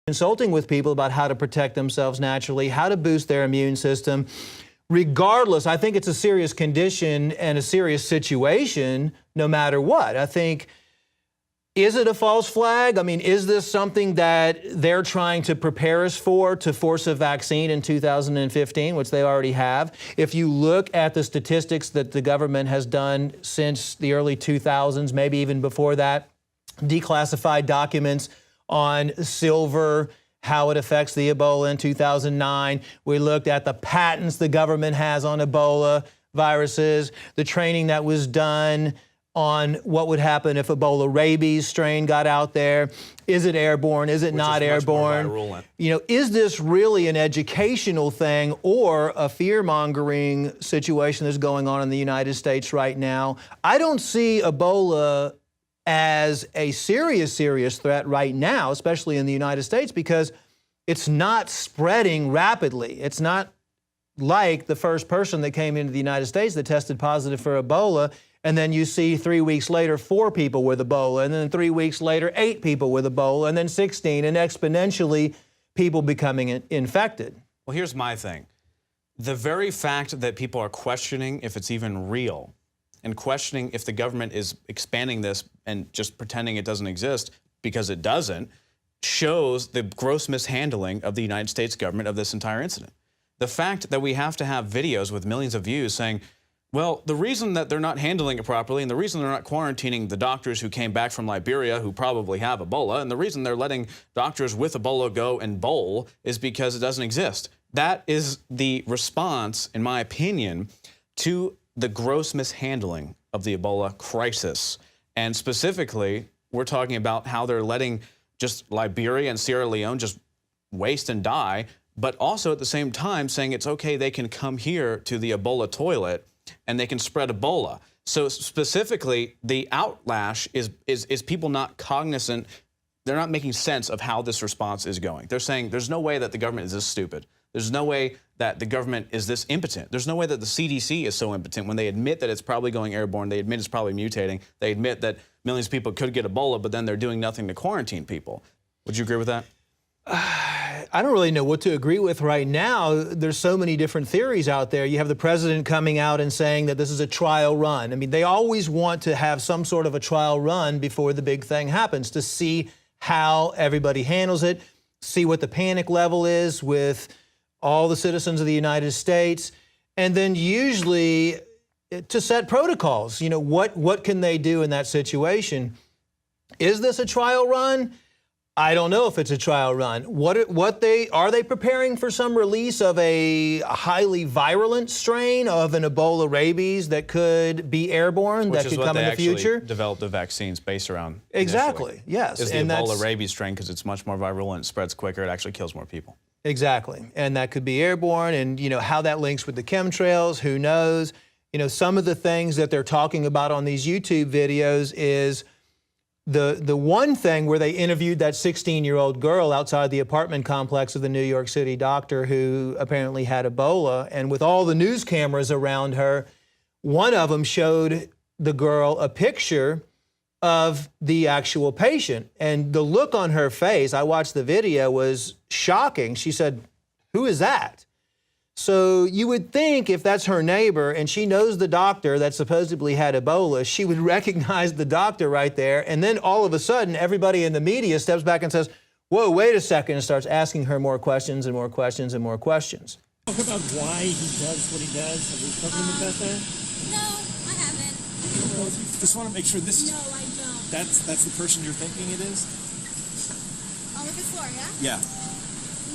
consulting with people about how to protect themselves naturally, how to boost their immune system. Regardless, I think it's a serious condition and a serious situation no matter what. I think, is it a false flag? I mean, is this something that they're trying to prepare us for, to force a vaccine in 2015, which they already have? If you look at the statistics that the government has done since the early 2000s, maybe even before that, declassified documents on silver, how it affects the Ebola in 2009. We looked at the patents the government has on Ebola viruses, the training that was done on what would happen if Ebola rabies strain got out there. Is it airborne? Is it not airborne? You know, is this really an educational thing or a fear-mongering situation that's going on in the United States right now? I don't see Ebola as a serious threat right now, especially in the United States, because it's not spreading rapidly. It's not like the first person that came into the United States that tested positive for Ebola, and then you see 3 weeks later 4 people with Ebola, and then 3 weeks later 8 people with Ebola, and then 16, and exponentially people becoming infected. Well, here's my thing. The very fact that people are questioning if it's even real and questioning if the government is expanding this and just pretending it doesn't exist because it doesn't, shows the gross mishandling of the United States government of this entire incident. The fact that we have to have videos with millions of views saying, well, the reason that they're not handling it properly and the reason they're not quarantining the doctors who came back from Liberia who probably have Ebola, and the reason they're letting doctors with Ebola go and bowl is because it doesn't exist. That is the response, in my opinion, to the gross mishandling of the Ebola crisis. And specifically, we're talking about how they're letting just Liberia and Sierra Leone just waste and die, but also at the same time saying it's okay, they can come here to the Ebola toilet and they can spread Ebola. So specifically, the outlash is people not cognizant, they're not making sense of how this response is going. They're saying there's no way that the government is this stupid. There's no way that the government is this impotent. There's no way that the CDC is so impotent when they admit that it's probably going airborne, they admit it's probably mutating, they admit that millions of people could get Ebola, but then they're doing nothing to quarantine people. Would you agree with that? I don't really know what to agree with right now. There's so many different theories out there. You have the president coming out and saying that this is a trial run. I mean, they always want to have some sort of a trial run before the big thing happens to see how everybody handles it, see what the panic level is with all the citizens of the United States, and then usually to set protocols. You know, what can they do in that situation? Is this a trial run? I don't know if it's a trial run. Are they preparing for some release of a highly virulent strain of an Ebola rabies that could be airborne, that could come in the future? Developed the vaccines based around. Exactly. Yes. Is the Ebola rabies strain because it's much more virulent, spreads quicker, it actually kills more people. Exactly. And that could be airborne, and you know how that links with the chemtrails, who knows? You know, some of the things that they're talking about on these YouTube videos is the one thing where they interviewed that 16-year-old girl outside the apartment complex of the New York City doctor who apparently had Ebola, and with all the news cameras around her, one of them showed the girl a picture of the actual patient, and the look on her face, I watched the video, was shocking. She said, "Who is that?" So you would think if that's her neighbor and she knows the doctor that supposedly had Ebola, she would recognize the doctor right there. And then all of a sudden, everybody in the media steps back and says, whoa, wait a second, and starts asking her more questions and more questions and more questions. Talk about why he does what he does. Have you covered him about that? No, I haven't. Just want to make sure this is... No, I don't. That's the person you're thinking it is? On the fifth floor, yeah? Yeah.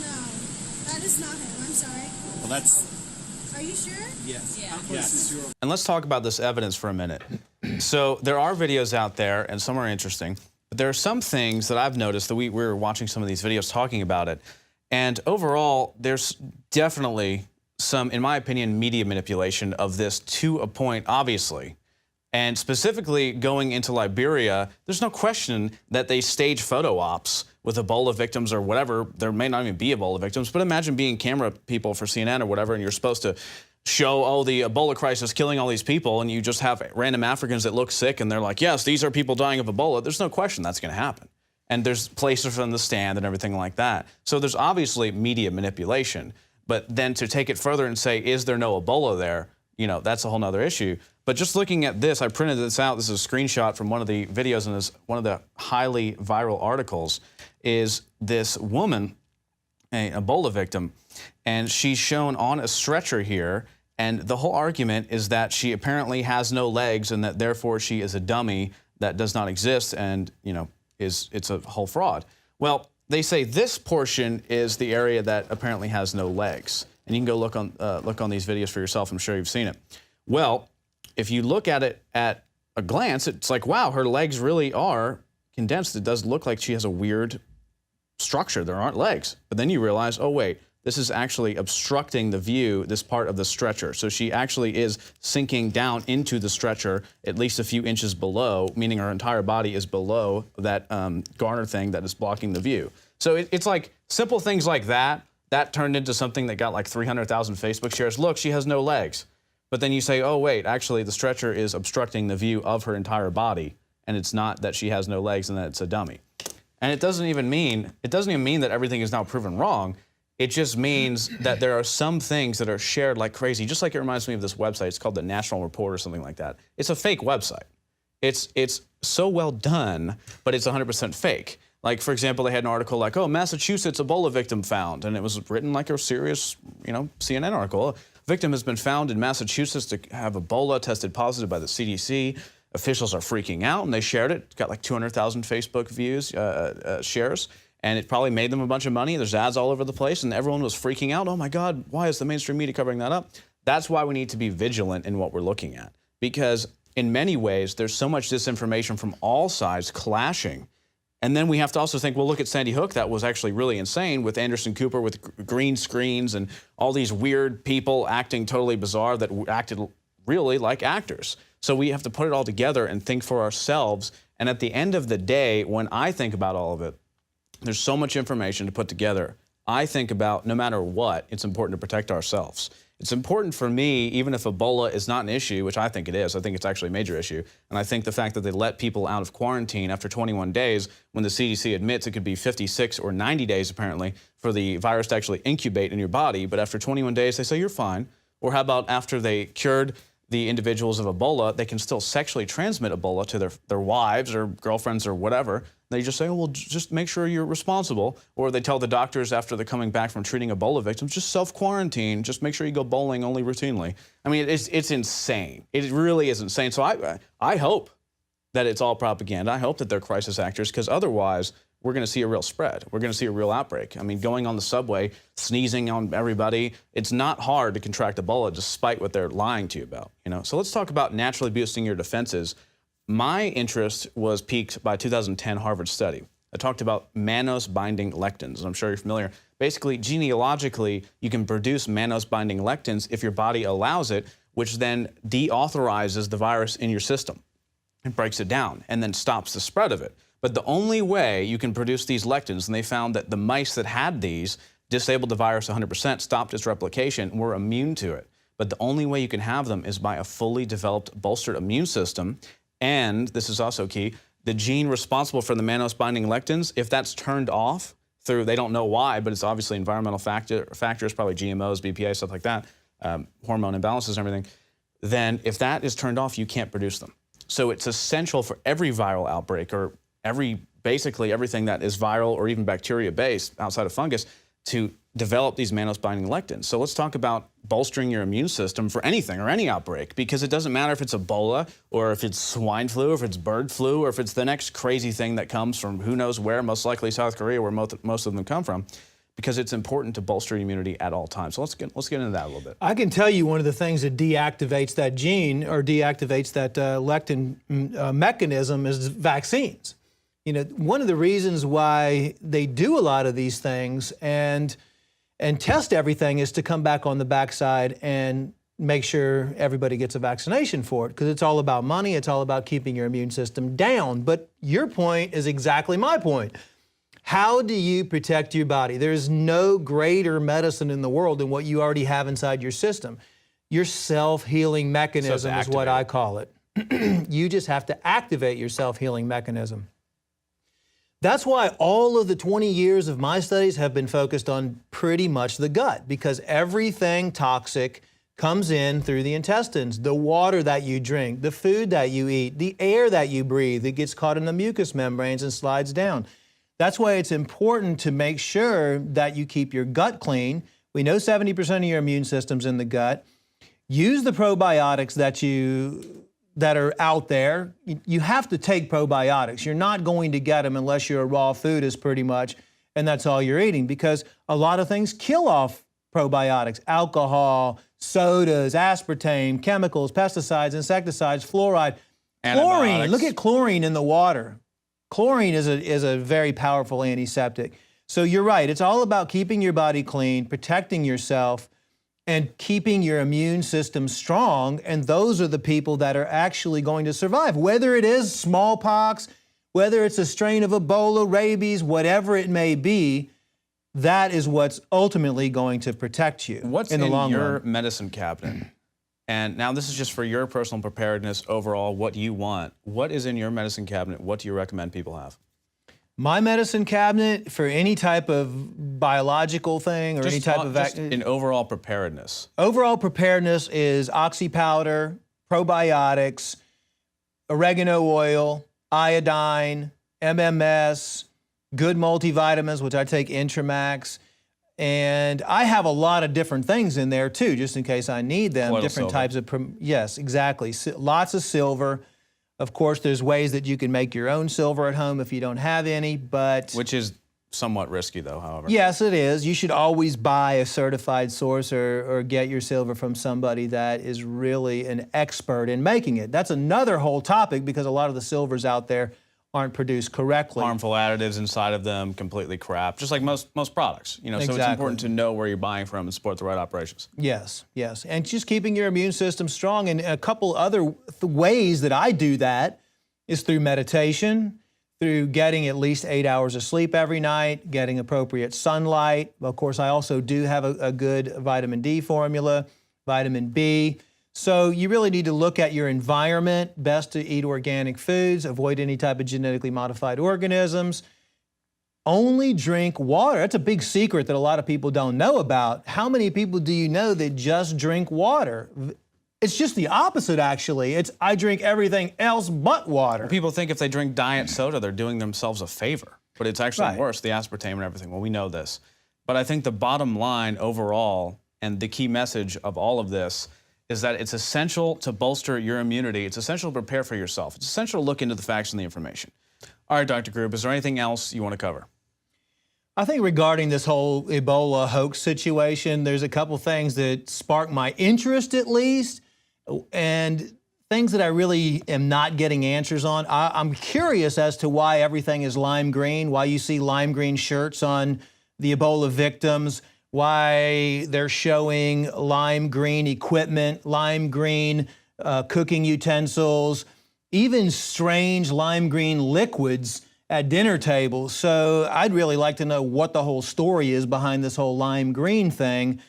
No, that is not him. I'm sorry. Well, that's... Are you sure? Yes. Yeah. Yes. And let's talk about this evidence for a minute. So there are videos out there, and some are interesting, but there are some things that I've noticed that we were watching some of these videos talking about it, and overall, there's definitely some, in my opinion, media manipulation of this to a point, obviously. And specifically going into Liberia, there's no question that they stage photo ops with Ebola victims or whatever. There may not even be Ebola victims, but imagine being camera people for CNN or whatever, and you're supposed to show, oh, the Ebola crisis killing all these people, and you just have random Africans that look sick, and they're like, yes, these are people dying of Ebola. There's no question that's going to happen. And there's places on the stand and everything like that. So there's obviously media manipulation. But then to take it further and say, is there no Ebola there? You know, that's a whole nother issue. But just looking at this, I printed this out. This is a screenshot from one of the videos in this, one of the highly viral articles, is this woman, an Ebola victim, and she's shown on a stretcher here. And the whole argument is that she apparently has no legs and that therefore she is a dummy that does not exist and, you know, it's a whole fraud. Well, they say this portion is the area that apparently has no legs. And you can go look on these videos for yourself. I'm sure you've seen it. Well, if you look at it at a glance, it's like, wow, her legs really are condensed. It does look like she has a weird structure. There aren't legs. But then you realize, oh, wait, this is actually obstructing the view, this part of the stretcher. So she actually is sinking down into the stretcher at least a few inches below, meaning her entire body is below that garter thing that is blocking the view. So it's like simple things like that. That turned into something that got like 300,000 Facebook shares. Look, she has no legs. But then you say, oh, wait, actually the stretcher is obstructing the view of her entire body. And it's not that she has no legs and that it's a dummy. And it doesn't even mean that everything is now proven wrong. It just means that there are some things that are shared like crazy, just like it reminds me of this website. It's called the National Report or something like that. It's a fake website. It's so well done, but it's 100% fake. Like, for example, they had an article like, oh, Massachusetts Ebola victim found. And it was written like a serious, you know, CNN article. A victim has been found in Massachusetts to have Ebola, tested positive by the CDC. Officials are freaking out, and they shared it. It's got like 200,000 Facebook views, shares. And it probably made them a bunch of money. There's ads all over the place, and everyone was freaking out. Oh, my God, why is the mainstream media covering that up? That's why we need to be vigilant in what we're looking at. Because in many ways, there's so much disinformation from all sides clashing. And then we have to also think, well, look at Sandy Hook. That was actually really insane with Anderson Cooper, with green screens and all these weird people acting totally bizarre that acted really like actors. So we have to put it all together and think for ourselves. And at the end of the day, when I think about all of it, there's so much information to put together. I think about, no matter what, it's important to protect ourselves. It's important for me, even if Ebola is not an issue, which I think it is. I think it's actually a major issue. And I think the fact that they let people out of quarantine after 21 days, when the CDC admits it could be 56 or 90 days, apparently, for the virus to actually incubate in your body. But after 21 days, they say you're fine. Or how about after they cured the individuals of Ebola, they can still sexually transmit Ebola to their wives or girlfriends or whatever. They just say, oh, well, just make sure you're responsible. Or they tell the doctors after they're coming back from treating Ebola victims, just self-quarantine. Just make sure you go bowling only routinely. I mean, it's insane. It really is insane. So I hope that it's all propaganda. I hope that they're crisis actors, because otherwise we're going to see a real spread. We're going to see a real outbreak. I mean, going on the subway, sneezing on everybody, it's not hard to contract Ebola despite what they're lying to you about. You know? So let's talk about naturally boosting your defenses. My interest was piqued by a 2010 Harvard study. I talked about mannose-binding lectins, and I'm sure you're familiar. Basically, genealogically, you can produce mannose-binding lectins if your body allows it, which then deauthorizes the virus in your system. It breaks it down and then stops the spread of it. But the only way you can produce these lectins, and they found that the mice that had these disabled the virus 100%, stopped its replication, and were immune to it. But the only way you can have them is by a fully developed, bolstered immune system. And this is also key, the gene responsible for the mannose-binding lectins, if that's turned off through, they don't know why, but it's obviously environmental factors, probably GMOs, BPA, stuff like that, hormone imbalances and everything, then if that is turned off, you can't produce them. So it's essential for every viral outbreak, or basically everything that is viral or even bacteria-based outside of fungus, to develop these mannose-binding lectins. So let's talk about bolstering your immune system for anything or any outbreak, because it doesn't matter if it's Ebola or if it's swine flu or if it's bird flu or if it's the next crazy thing that comes from who knows where, most likely South Korea, where most of them come from, because it's important to bolster immunity at all times. So let's get into that a little bit. I can tell you one of the things that deactivates that gene or deactivates that lectin mechanism is vaccines. You know, one of the reasons why they do a lot of these things and test everything is to come back on the backside and make sure everybody gets a vaccination for it, because it's all about money. It's all about keeping your immune system down. But your point is exactly my point. How do you protect your body? There's no greater medicine in the world than what you already have inside your system. Your self-healing mechanism is what I call it. You just have to activate your self-healing mechanism. That's why all of the 20 years of my studies have been focused on pretty much the gut, because everything toxic comes in through the intestines. The water that you drink, the food that you eat, the air that you breathe, it gets caught in the mucous membranes and slides down. That's why it's important to make sure that you keep your gut clean. We know 70% of your immune system's in the gut. Use the probiotics that are out there. You have to take probiotics. You're not going to get them unless you're a raw foodist pretty much, and that's all you're eating, because a lot of things kill off probiotics: alcohol, sodas, aspartame, chemicals, pesticides, insecticides, fluoride. Chlorine, look at chlorine in the water. Chlorine is a very powerful antiseptic. So you're right, it's all about keeping your body clean, protecting yourself, and keeping your immune system strong, and those are the people that are actually going to survive. Whether it is smallpox, whether it's a strain of Ebola, rabies, whatever it may be, that is what's ultimately going to protect you What's in the long run. Your medicine cabinet? And now this is just for your personal preparedness overall, what you want. What is in your medicine cabinet? What do you recommend people have? My medicine cabinet, for any type of biological thing or any type of... Just in overall preparedness. Overall preparedness is oxy powder, probiotics, oregano oil, iodine, MMS, good multivitamins, which I take Intramax, and I have a lot of different things in there too, just in case I need them. Colloidal different silver. types of... Yes, exactly. Lots of silver. Of course, there's ways that you can make your own silver at home if you don't have any, but... Which is somewhat risky though, however. Yes, it is. You should always buy a certified source or get your silver from somebody that is really an expert in making it. That's another whole topic, because a lot of the silvers out there aren't produced correctly. Harmful additives inside of them, completely crap, just like most products. You know, so it's Exactly. important to know where you're buying from and support the right operations. Yes, yes. And just keeping your immune system strong. And a couple other ways that I do that is through meditation, through getting at least 8 hours of sleep every night, getting appropriate sunlight. Of course, I also do have a good vitamin D formula, vitamin B. So you really need to look at your environment. Best to eat organic foods, avoid any type of genetically modified organisms. Only drink water. That's a big secret that a lot of people don't know about. How many people do you know that just drink water? It's just the opposite, actually. I drink everything else but water. People think if they drink diet soda, they're doing themselves a favor, but it's actually Right. worse, the aspartame and everything. Well, we know this. But I think the bottom line overall, and the key message of all of this, is that it's essential to bolster your immunity. It's essential to prepare for yourself. It's essential to look into the facts and the information. All right, Dr. Grube, is there anything else you want to cover? I think regarding this whole Ebola hoax situation, there's a couple things that spark my interest at least, and things that I really am not getting answers on. I'm curious as to why everything is lime green, why you see lime green shirts on the Ebola victims, why they're showing lime green equipment, lime green cooking utensils, even strange lime green liquids at dinner tables. So I'd really like to know what the whole story is behind this whole lime green thing.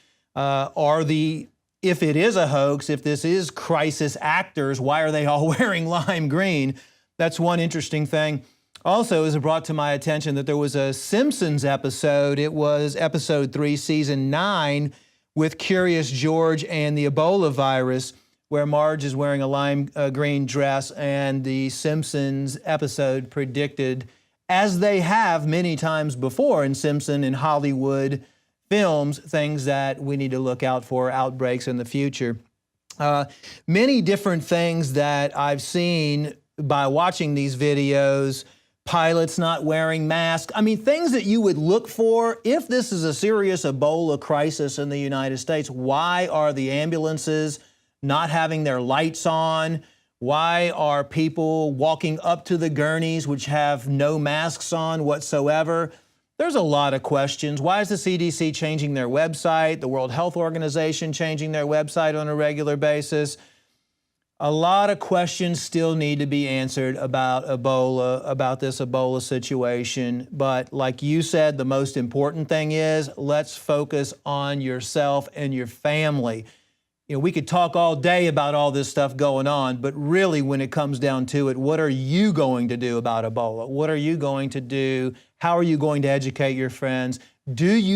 If it is a hoax, if this is crisis actors, why are they all wearing lime green? That's one interesting thing. Also, it was brought to my attention that there was a Simpsons episode. It was episode 3, season 9, with Curious George and the Ebola virus, where Marge is wearing a lime green dress, and the Simpsons episode predicted, as they have many times before in Simpson and Hollywood films, things that we need to look out for, outbreaks in the future. Many different things that I've seen by watching these videos. Pilots not wearing masks. I mean, things that you would look for if this is a serious Ebola crisis in the United States. Why are the ambulances not having their lights on? Why are people walking up to the gurneys which have no masks on whatsoever? There's a lot of questions. Why is the CDC changing their website? The World Health Organization changing their website on a regular basis? A lot of questions still need to be answered about Ebola, about this Ebola situation. But like you said, the most important thing is let's focus on yourself and your family. we could talk all day about all this stuff going on, but really when it comes down to it, what are you going to do about Ebola? What are you going to do? How are you going to educate your friends? Do you